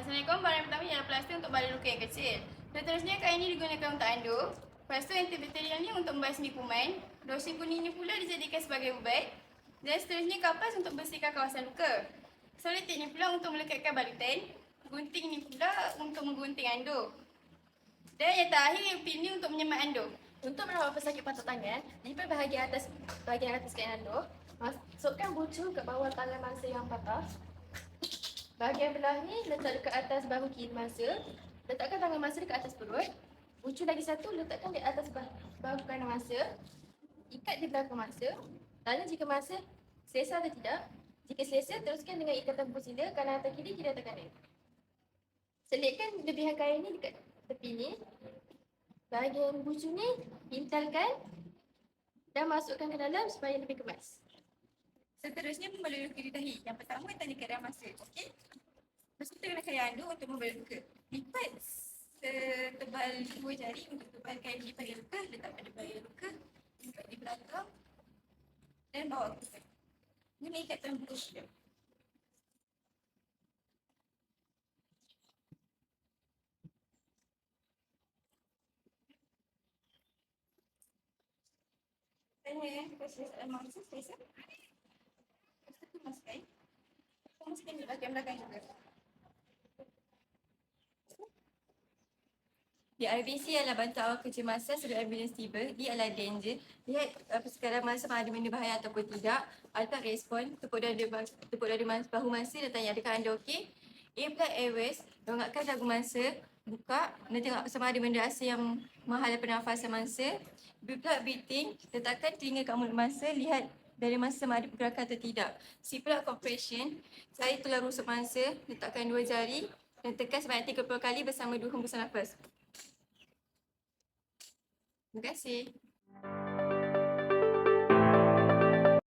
Assalamualaikum. Barang pertama ialah plaster untuk badan luka yang kecil. Seterusnya kain ini digunakan untuk anduh. Lepas tu antibakterial ni untuk membasmi kuman. Lotion kuning ni pula dijadikan sebagai ubat. Dan seterusnya kapas untuk bersihkan kawasan luka. Selotip ni pula untuk melekatkan balutan. Gunting ni pula untuk menggunting anduh. Dan yang terakhir pin ni untuk menyemat anduh. Untuk merawat pesakit patah tangan, lipat bahagian atas kain anduh. Masukkan bucu ke bawah tangan mangsa yang patah. Bahagian belah ni letak dekat atas bahu kiri mangsa. Letakkan tangan mangsa dekat atas perut. Bucu lagi satu letakkan di atas bahu kanan mangsa. Ikat di belakang mangsa. Tanya jika mangsa selesa atau tidak. Jika selesa, teruskan dengan ikatan bersila kanan atau kiri atau kanan. Selitkan lebihan kain ni dekat tepi ni. Bahagian bucu ni pintalkan dan masukkan ke dalam supaya lebih kemas. Seterusnya membalur luka di dahi. Yang pertama tali keadaan mangsa. Okey. Lepas tu kita gunakan anduh untuk membalur luka. Lipat setebal 2 jari untuk tebalkan di bahagian luka. Letak pada bahagian luka. Ikat di belakang. Dan bawa ke depan. Guna ikatan buku dia. Tanya proses mangsa selesa. Lepas tu kemaskan. Kemaskan di bahagian belakang juga. Di RBC adalah bantu awal kecemasan sebelum ambulans tiba. Dia adalah danger. Lihat persekadaran mangsa ada benda bahaya ataupun tidak. Adakah respon? Tepuk dada bahu mangsa dan tanya adakah anda okey? Implant airways, dongakkan dagu mangsa, buka dan tengok sama ada benda asing yang menghalang pernafasan mangsa. Blood beating, letakkan telinga kat mulut mangsa, lihat dari mangsa sama ada pergerakan atau tidak. Sipula compression, cari tulang rusuk mangsa, letakkan 2 jari dan tekan sebanyak 30 kali bersama 2 hembusan nafas. Terima kasih.